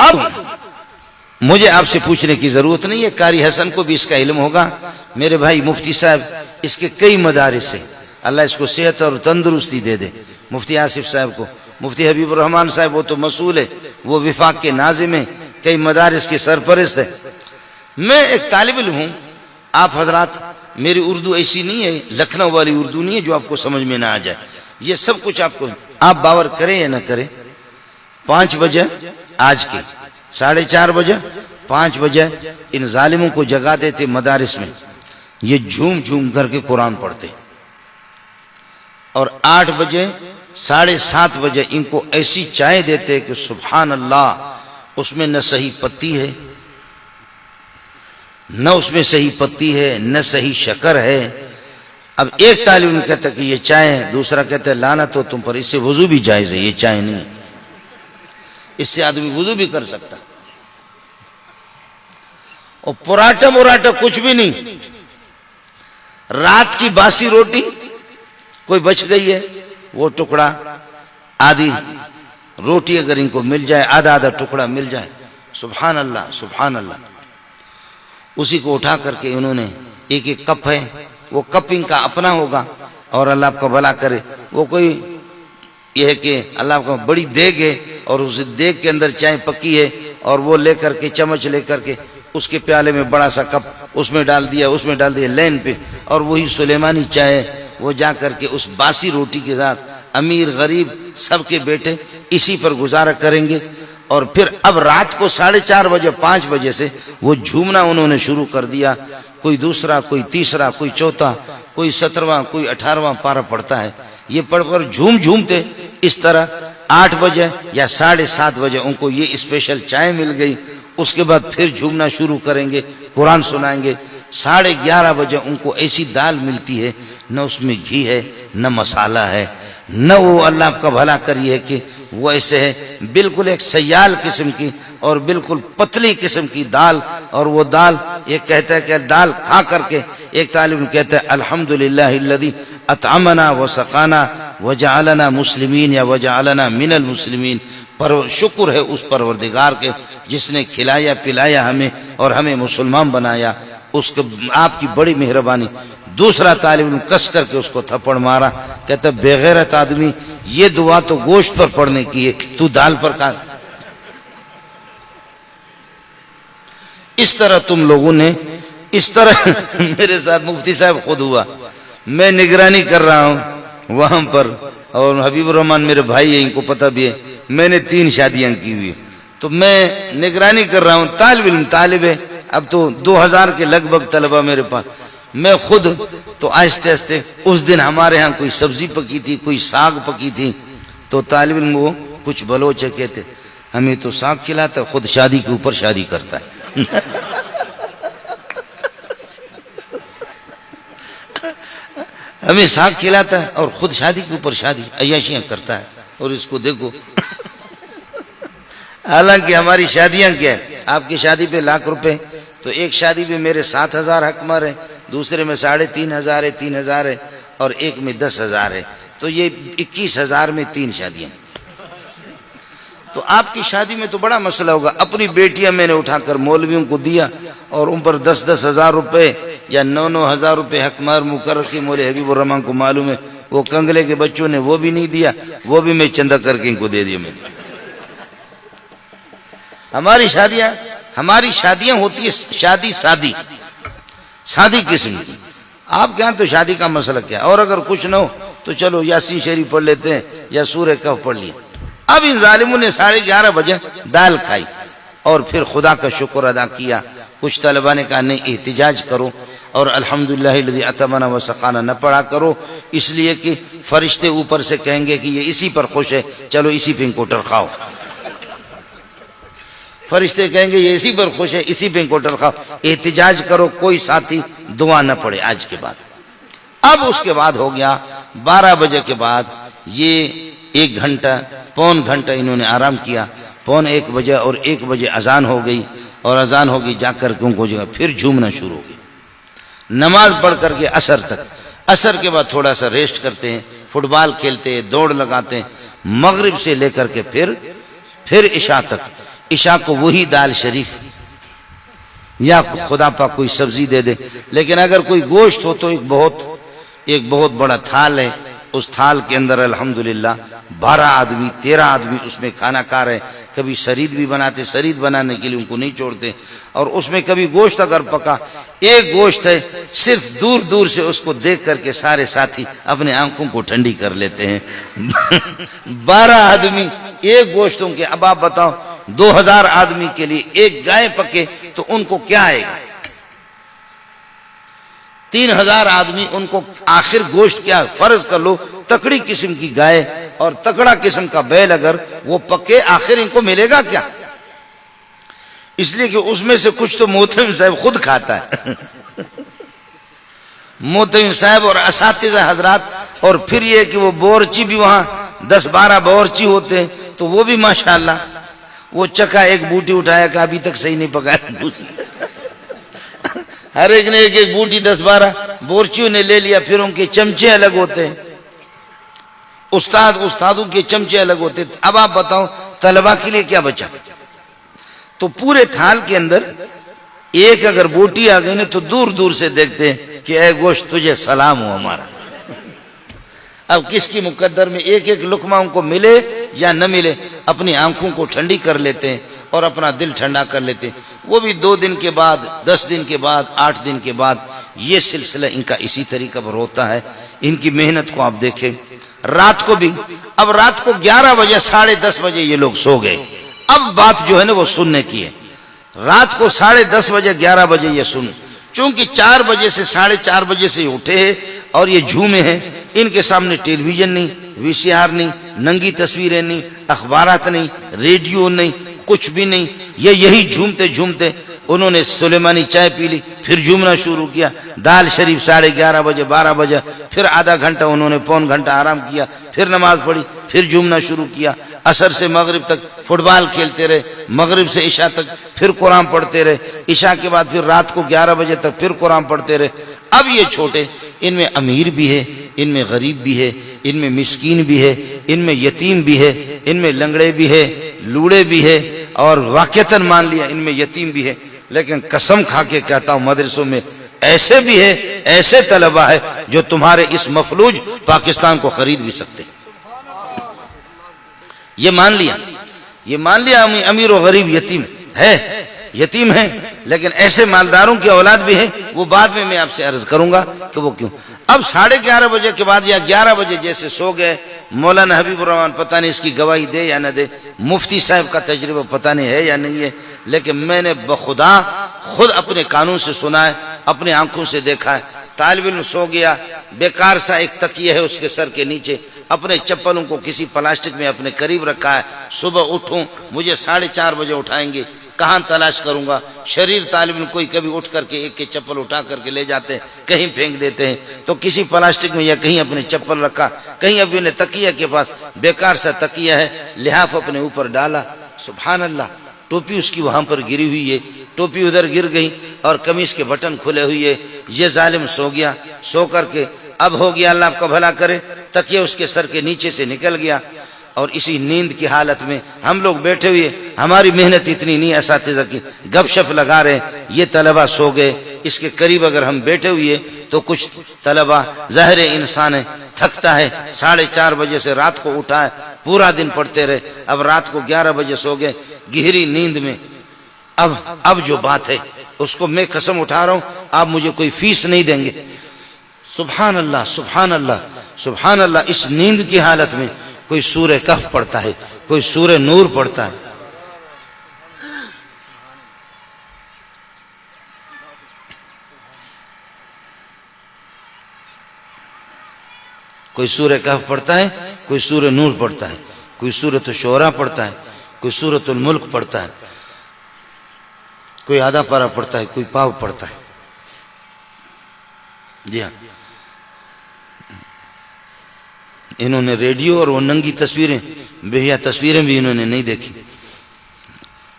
اب مجھے آپ سے پوچھنے کی ضرورت نہیں ہے، قاری حسن کو بھی اس کا علم ہوگا، میرے بھائی مفتی صاحب اس کے کئی مدارس ہیں، اللہ اس کو صحت اور تندرستی دے دے، مفتی آصف صاحب کو، مفتی حبیب الرحمان صاحب وہ تو مسئول ہے، وہ وفاق کے ناظم ہیں، کئی مدارس کے سرپرست ہے۔ میں ایک طالب علم ہوں، آپ حضرات میری اردو ایسی نہیں ہے، لکھنؤ والی اردو نہیں ہے جو آپ کو سمجھ میں نہ آ جائے، یہ سب کچھ آپ کو، آپ باور کریں یا نہ کریں، 5 بجے آج کی 4:30 بجے 5 بجے ان ظالموں کو جگا دیتے مدارس میں، یہ جھوم جھوم کر کے قرآن پڑھتے، اور 8 بجے 7:30 بجے ان کو ایسی چائے دیتے کہ سبحان اللہ، اس میں نہ صحیح پتی ہے، نہ اس میں صحیح پتی ہے، نہ صحیح شکر ہے۔ اب ایک طالب علم کہتا کہ یہ چائے ہے، دوسرا کہتا ہے لعنت ہو تم پر، اس سے وضو بھی جائز ہے، یہ چائے نہیں، اس سے آدمی وضو بھی کر سکتا، اور پراٹھا مراٹھا کچھ بھی نہیں، رات کی باسی روٹی کوئی بچ گئی ہے، وہ ٹکڑا آدھی روٹی اگر ان کو مل جائے، آدھا آدھا ٹکڑا مل جائے، سبحان اللہ سبحان اللہ، اسی کو اٹھا کر کے انہوں نے ایک ایک کپ ہے، وہ کپ ان کا اپنا ہوگا، اور اللہ آپ کا بھلا کرے، وہ کوئی یہ ہے کہ اللہ آپ کا بڑی دیگ ہے، اور اس دیگ کے اندر چائے پکی ہے، اور وہ لے کر کے چمچ لے کر کے اس کے پیالے میں بڑا سا کپ اس میں ڈال دیا، اس میں ڈال دیا لین پہ، اور وہی سلیمانی چائے، وہ جا کر کے اس باسی روٹی کے ساتھ امیر غریب سب کے بیٹے اسی پر گزارا کریں گے، اور پھر اب رات کو 4:30 بجے 5 بجے سے وہ جھومنا انہوں نے شروع کر دیا، کوئی دوسرا، کوئی تیسرا، کوئی چوتھا، کوئی 17واں، کوئی 18واں پارہ پڑتا ہے، یہ پڑھ کر جھوم جھومتے، اس طرح 8 بجے یا 7:30 بجے ان کو یہ اسپیشل چائے مل گئی، اس کے بعد پھر جھومنا شروع کریں گے، قرآن سنائیں گے، 11:30 بجے ان کو ایسی دال ملتی ہے، نہ اس میں گھی ہے، نہ مسالہ ہے، نہ وہ اللہ آپ کا بھلا کریے کہ وہ ایسے ہے، بالکل ایک سیال قسم کی اور بالکل پتلی قسم کی دال، اور وہ دال یہ کہتا ہے کہ دال کھا کر کے ایک طالب کہتا ہے الحمدللہ الذی اطعمنا وسقانا وجعلنا مسلمین یا وجعلنا من المسلمین، پر شکر ہے اس پروردگار کے جس نے کھلایا پلایا ہمیں اور ہمیں مسلمان بنایا، اس کو آپ کی بڑی مہربانی۔ دوسرا طالب علم کس کر کے اس کو تھپڑ مارا، کہتا بے غیرت آدمی، یہ دعا تو گوشت پر پڑھنے کی ہے، تو دال پر کھا۔ اس طرح تم لوگوں نے، اس طرح میرے ساتھ مفتی صاحب خود ہوا، میں نگرانی کر رہا ہوں وہاں پر، اور حبیب الرحمان میرے بھائی ہیں، ان کو پتہ بھی ہے، میں نے 3 شادیاں کی ہوئی، تو میں نگرانی کر رہا ہوں، طالب علم طالب ہے، اب تو 2000 کے لگ بھگ طلبہ میرے پاس، میں خود تو آہستہ آہستہ، اس دن ہمارے ہاں کوئی سبزی پکی تھی، کوئی ساگ پکی تھی، تو طالب علم وہ کچھ بلوچ کہتے ہمیں تو ساگ کھلاتا ہے، خود شادی کے اوپر شادی کرتا ہے ہمیں ساگ کھلاتا ہے اور خود شادی کے اوپر شادی، عیاشیاں کرتا ہے، اور اس کو دیکھو حالانکہ ہماری شادیاں کیا ہے، آپ کی شادی پہ 1,00,000 روپے، تو ایک شادی پہ میرے 7,000 حکمر ہے، دوسرے میں 3,500 ہے، 3,000 ہے، اور ایک میں 10,000 ہے، تو یہ 21,000 میں 3 شادیاں۔ تو آپ کی شادی میں تو بڑا مسئلہ ہوگا، اپنی بیٹیاں میں نے اٹھا کر مولویوں کو دیا، اور ان پر 10,000 روپے یا 9,000 روپے حکمر مقرر کی، مولوی حبیب الرحمان کو معلوم ہے، وہ کنگلے کے بچوں نے وہ بھی نہیں دیا، وہ بھی میں چندہ کر کے ان کو دے دیا میں نے۔ ہماری شادیاں ہوتی ہے شادی سادی قسم کی، آپ کے ہاں تو شادی کا مسئلہ کیا، اور اگر کچھ نہ ہو تو چلو یاسین شریف پڑھ لیتے ہیں یا سورہ کہف پڑھ لیا۔ اب ان ظالموں نے 11:30 بجے دال کھائی اور پھر خدا کا شکر ادا کیا۔ کچھ طلباء نے کہا نہیں احتجاج کرو اور الحمدللہ الذی اطعمنا وسقانا نہ پڑھا کرو، اس لیے کہ فرشتے اوپر سے کہیں گے کہ یہ اسی پر خوش ہے، چلو اسی پہ ان کو ٹرکاؤ، فرشتے کہیں گے یہ اسی پر خوش ہے، اسی پہ ان کو ٹرکاؤ، احتجاج کرو، کوئی ساتھی دعا نہ پڑھے آج کے بعد۔ اب اس کے بعد ہو گیا 12 بجے کے بعد، یہ 1 گھنٹہ پون گھنٹہ انہوں نے آرام کیا، 1:15 بجے اور 1 بجے اذان ہو گئی، اور اذان ہوگی جا کر کے ان کو جگہ پھر جھومنا شروع ہو گئی، نماز پڑھ کر کے عصر تک، عصر کے بعد تھوڑا سا ریسٹ کرتے ہیں، فٹ بال کھیلتے ہیں، دوڑ لگاتے ہیں، مغرب سے لے کر کے پھر عشاء تک، عشاء کو وہی دال شریف یا خدا پاک کوئی سبزی دے دے. لیکن اگر کوئی گوشت ہو تو ایک بہت بڑا تھال ہے, اس تھال کے اندر الحمدللہ 12 آدمی 13 آدمی اس میں کھانا کھا رہے. کبھی شرید بھی بناتے, شرید بنانے کے لیے ان کو نہیں چھوڑتے. اور اس میں کبھی گوشت اگر پکا, ایک گوشت ہے, صرف دور دور سے اس کو دیکھ کر کے سارے ساتھی اپنے آنکھوں کو ٹھنڈی کر لیتے ہیں. 12 آدمی ایک گوشتوں کے. اب آپ بتاؤ 2000 آدمی کے لیے ایک گائے پکے تو ان کو کیا آئے گا؟ 3000 آدمی ان کو آخر گوشت کیا؟ فرض کر لو تکڑی قسم کی گائے اور تکڑا قسم کا بیل اگر وہ پکے, آخر ان کو ملے گا کیا؟ اس لیے کہ اس میں سے کچھ تو محتمم صاحب خود کھاتا ہے. محتمم صاحب اور اساتذہ حضرات. اور پھر یہ کہ وہ بورچی بھی وہاں 10-12 بورچی ہوتے ہیں تو وہ بھی ماشاءاللہ وہ چکا ایک بوٹی اٹھایا کہ ابھی تک صحیح نہیں پکایا. ہر ایک نے ایک بوٹی 10-12 بورچیوں نے لے لیا. پھر ان کے چمچے الگ ہوتے ہیں, استادوں کے چمچے الگ ہوتے ہیں. اب آپ بتاؤ طلبہ کے لیے کیا بچا؟ تو پورے تھال کے اندر ایک اگر بوٹی آ گئی نا تو دور دور سے دیکھتے ہیں کہ اے گوشت تجھے سلام ہو ہمارا. اب کس کی مقدر میں ایک ایک لقمہ ان کو ملے یا نہ ملے, اپنی آنکھوں کو ٹھنڈی کر لیتے ہیں اور اپنا دل ٹھنڈا کر لیتے ہیں. وہ بھی 2 دن کے بعد, 10 دن کے بعد, 8 دن کے بعد. یہ سلسلہ ان کا اسی طریقہ پر ہوتا ہے. ان کی محنت کو آپ دیکھیں. رات کو بھی, اب رات کو 11 بجے 10:30 بجے یہ لوگ سو گئے. اب بات جو ہے نا وہ سننے کی ہے. رات کو 10:30 بجے 11 بجے یہ سن, چونکہ 4 بجے سے 4:30 بجے سے اٹھے ہیں اور یہ جھومے ہیں. ان کے سامنے ٹیلی ویژن نہیں, VCR نہیں, ننگی تصویریں نہیں, اخبارات نہیں, ریڈیو نہیں, کچھ بھی نہیں. یہ یہی جھومتے جھومتے انہوں نے سلیمانی چائے پی لی, پھر جھومنا شروع کیا. دال شریف 11:30 بجے 12 بجے, پھر آدھا گھنٹہ انہوں نے پون گھنٹہ آرام کیا, پھر نماز پڑھی, پھر جھومنا شروع کیا. عصر سے مغرب تک فٹ بال کھیلتے رہے, مغرب سے عشاء تک پھر قرآن پڑھتے رہے, عشاء کے بعد پھر رات کو 11 بجے تک پھر قرآن پڑھتے رہے. اب یہ چھوٹے, ان میں امیر بھی ہے, ان میں غریب بھی ہے, ان میں مسکین بھی ہے, ان میں یتیم بھی ہے, ان میں لنگڑے بھی ہے, لوڑے بھی ہے, اور واقعتاً مان لیا ان میں یتیم بھی ہے. لیکن قسم کھا کے کہتا ہوں مدرسوں میں ایسے بھی ہے, ایسے طلبہ ہے جو تمہارے اس مفلوج پاکستان کو خرید بھی سکتے. یہ مان لیا امیر و غریب یتیم ہے, لیکن ایسے مالداروں کی اولاد بھی ہے. وہ بعد میں آپ سے عرض کروں گا کہ وہ کیوں. اب 11:30 بجے کے بعد یا 11 بجے جیسے سو گئے. مولانا حبیب الرحمان پتہ نہیں اس کی گواہی دے یا نہ دے, مفتی صاحب کا تجربہ پتہ نہیں ہے یا نہیں ہے, لیکن میں نے بخدا خود اپنے کانوں سے سنا ہے, اپنے آنکھوں سے دیکھا ہے. طالب علم سو گیا, بیکار سا ایک تکیہ ہے اس کے سر کے نیچے, اپنے چپلوں کو کسی پلاسٹک میں اپنے قریب رکھا ہے. صبح اٹھوں مجھے 4:30 بجے اٹھائیں گے, کہاں تلاش کروں گا؟ شریر طالب علم کوئی کبھی اٹھ کر کے ایک کے چپل اٹھا کر کے لے جاتے ہیں, کہیں پھینک دیتے ہیں. تو کسی پلاسٹک میں یا کہیں اپنے چپل رکھا, کہیں ابھی نے تکیہ کے پاس بیکار سا تکیہ ہے, لحاف اپنے اوپر ڈالا. سبحان اللہ, ٹوپی اس کی وہاں پر گری ہوئی ہے, ٹوپی ادھر گر گئی اور قمیص کے بٹن کھلے ہوئے. یہ ظالم سو گیا. سو کر کے اب ہو گیا, اللہ آپ کا بھلا کرے, تکیہ اس کے سر کے نیچے سے نکل گیا. اور اسی نیند کی حالت میں ہم لوگ بیٹھے ہوئے, ہماری محنت اتنی نہیں, اساتذہ کی گپ شپ لگا رہے, یہ طلبہ سو گئے. اس کے قریب اگر ہم بیٹھے ہوئے تو کچھ طلبہ, ظاہر انسان ہے, تھکتا ہے, 4:30 بجے سے رات کو اٹھا ہے, پورا دن پڑھتے رہے. اب رات کو 11 بجے سو گئے گہری نیند میں. اب جو بات ہے اس کو میں قسم اٹھا رہا ہوں, آپ مجھے کوئی فیس نہیں دیں گے. سبحان اللہ سبحان اللہ سبحان اللہ. اس نیند کی حالت میں کوئی سورہ کہف پڑھتا ہے, کوئی سورہ نور پڑھتا ہے. کوئی سورہ کہف پڑھتا ہے, کوئی سورہ نور پڑھتا ہے, کوئی سورۃ الشعراء پڑھتا ہے, کوئی سورۃ الملک پڑھتا ہے, کوئی آدھا پارہ پڑھتا ہے, کوئی پاو پڑھتا ہے. جی ہاں, انہوں نے ریڈیو اور وہ ننگی تصویریں, بہیا تصویریں بھی انہوں نے نہیں دیکھی.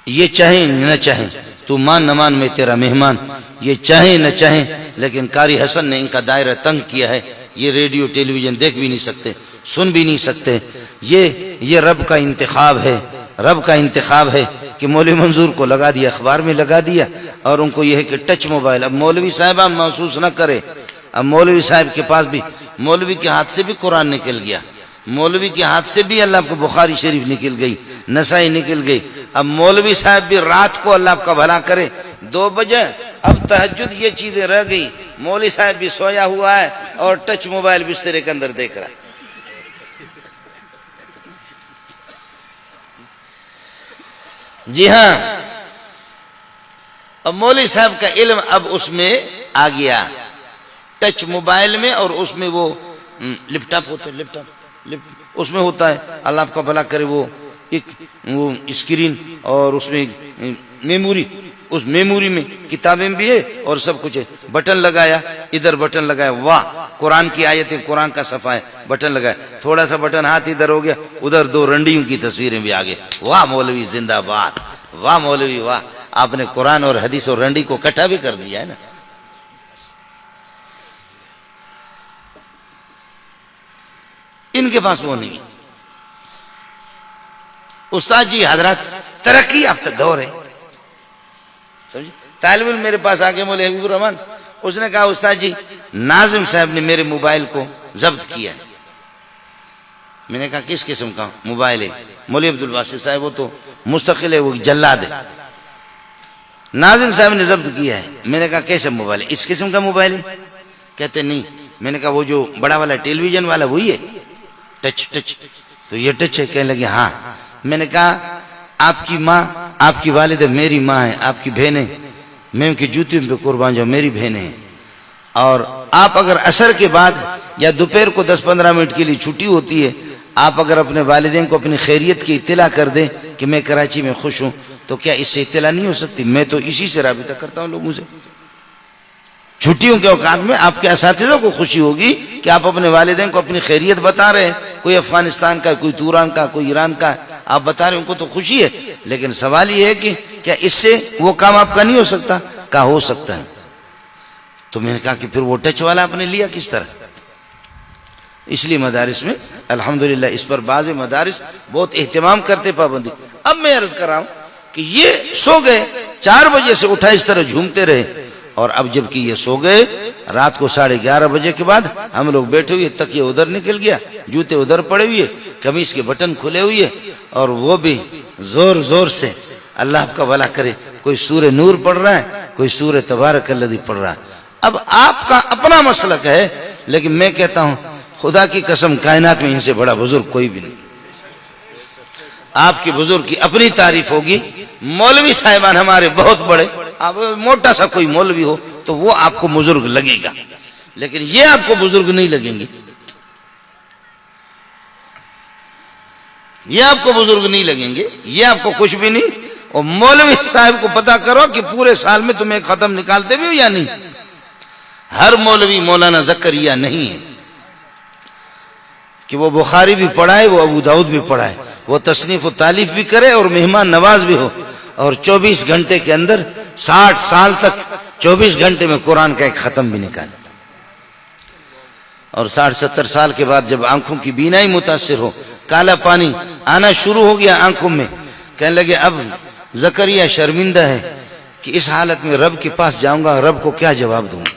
یہ چاہیں نہ چاہیں, تو مان نہ مان میں تیرا مہمان, یہ چاہیں نہ چاہیں, لیکن قاری حسن نے ان کا دائرہ تنگ کیا ہے. یہ ریڈیو ٹیلی ویژن دیکھ بھی نہیں سکتے, سن بھی نہیں سکتے. یہ رب کا انتخاب ہے, رب کا انتخاب ہے. کہ مولوی منظور کو لگا دیا، اخبار میں لگا دیا، اور ان کو یہ ہے کہ ٹچ موبائل. اب مولوی صاحبہ محسوس نہ کرے. اب مولوی صاحب کے پاس بھی، مولوی کے ہاتھ سے بھی قرآن نکل گیا، مولوی کے ہاتھ سے بھی اللہ کو بخاری شریف نکل گئی، نسائی نکل گئی. اب مولوی صاحب بھی رات کو اللہ کا بھلا کرے 2 بجے، اب تہجد یہ چیزیں رہ گئی، مولوی صاحب بھی سویا ہوا ہے اور ٹچ موبائل بسترے کے اندر دیکھ رہا ہے. جی ہاں، اب مولوی صاحب کا علم اب اس میں آ گیا، ٹچ موبائل میں، اور اس میں وہ لیپ ٹاپ ہوتا ہے، لیپ ٹاپ اس میں ہوتا ہے، اللہ آپ کا بھلا کرے، وہ ایک وہ اسکرین، اور اس میں میموری، اس میموری میں کتابیں بھی ہے اور سب کچھ ہے. بٹن لگایا، ادھر بٹن لگایا، واہ قرآن کی آیتیں، قرآن کا صفحہ ہے، بٹن لگایا، تھوڑا سا بٹن ہاتھ ادھر ہو گیا، ادھر 2 رنڈیوں کی تصویریں بھی آگے. واہ مولوی زندہ باد، واہ مولوی واہ، آپ نے قرآن اور حدیث اور رنڈی کو اکٹھا بھی کر دیا ہے نا. ان کے پاس وہ نہیں. استاد جی حضرات ترقی یافتہ دور ہے، سمجھے. طالب علم میرے پاس آگے مولوی حبیب الرحمان، اس نے کہا استاد جی ناظم صاحب نے میرے موبائل کو ضبط کیا ہے. میں نے کہا کس قسم کا موبائل ہے؟ مولوی عبدالباسط صاحب وہ تو مستقل ہے، وہ جلاد ہے. ناظم صاحب نے ضبط کیا ہے. میں نے کہا کیسا موبائل ہے؟ اس قسم کا موبائل ہے؟ کہتے نہیں. میں نے کہا وہ جو بڑا والا ٹیلی ویژن والا وہی ہے؟ ٹچ ٹچ تو یہ ٹچ ہے؟ کہنے لگے ہاں. میں نے کہا آپ کی ماں، آپ کی والدہ میری ماں ہے، آپ کی بہنیں، میں ان کی جوتیوں پہ قربان جاؤں، میری بہنیں ہیں. اور آپ اگر عصر کے بعد یا دوپہر کو 10-15 منٹ کے لیے چھٹی ہوتی ہے، آپ اگر اپنے والدین کو اپنی خیریت کی اطلاع کر دیں کہ میں کراچی میں خوش ہوں، تو کیا اس سے اطلاع نہیں ہو سکتی؟ میں تو اسی سے رابطہ کرتا ہوں لوگوں سے. چھٹیوں کے اوقات میں آپ کے اساتذہ کو خوشی ہوگی کہ آپ اپنے والدین کو اپنی خیریت بتا رہے ہیں، کوئی افغانستان کا، کوئی توران کا، کوئی ایران کا، آپ بتا رہے ہیں، ان کو تو خوشی ہے. لیکن سوال یہ ہے کہ کیا اس سے وہ کام آپ کا نہیں ہو سکتا؟ کہا ہو سکتا ہے. تو میں نے کہا کہ پھر وہ ٹچ والا آپ نے لیا کس طرح؟ اس لیے مدارس میں الحمدللہ اس پر بعض مدارس بہت اہتمام کرتے، پابندی. اب میں عرض کر رہا ہوں کہ یہ سو گئے، 4 بجے سے اٹھا اس طرح جھومتے رہے، اور اب جب کہ یہ سو گئے رات کو 11:30 بجے کے بعد ہم لوگ بیٹھے ہوئے، تکیہ ادھر نکل گیا، جوتے ادھر پڑے ہوئے، قمیص کے بٹن کھلے ہوئے، اور وہ بھی زور زور سے اللہ آپ کا بھلا کرے کوئی سورہ نور پڑھ رہا ہے، کوئی سورہ تبارک الذی پڑھ رہا ہے. اب آپ کا اپنا مسلک ہے، لیکن میں کہتا ہوں خدا کی قسم کائنات میں ان سے بڑا بزرگ کوئی بھی نہیں. آپ کی بزرگ کی اپنی تعریف ہوگی. مولوی صاحبان ہمارے بہت بڑے، اب موٹا سا کوئی مولوی ہو تو وہ آپ کو بزرگ لگے گا، لیکن یہ آپ کو بزرگ نہیں لگیں گے، یہ آپ کو بزرگ نہیں لگیں گے، یہ آپ کو کچھ بھی نہیں. اور مولوی صاحب کو پتا کرو کہ پورے سال میں تم ایک ختم نکالتے بھی ہو یا نہیں. ہر مولوی مولانا زکریا نہیں ہے کہ وہ بخاری بھی پڑھائے، وہ ابو داؤد بھی پڑھائے، وہ تصنیف و تالیف بھی کرے اور مہمان نواز بھی ہو، اور 24 گھنٹے کے اندر 60 سال تک 24 گھنٹے میں قرآن کا ایک ختم بھی نکالے. اور 60-70 سال کے بعد جب آنکھوں کی بینائی متاثر ہو، کالا پانی آنا شروع ہو گیا آنکھوں میں، کہنے لگے اب زکریا شرمندہ ہے کہ اس حالت میں رب کے پاس جاؤں گا، رب کو کیا جواب دوں گا.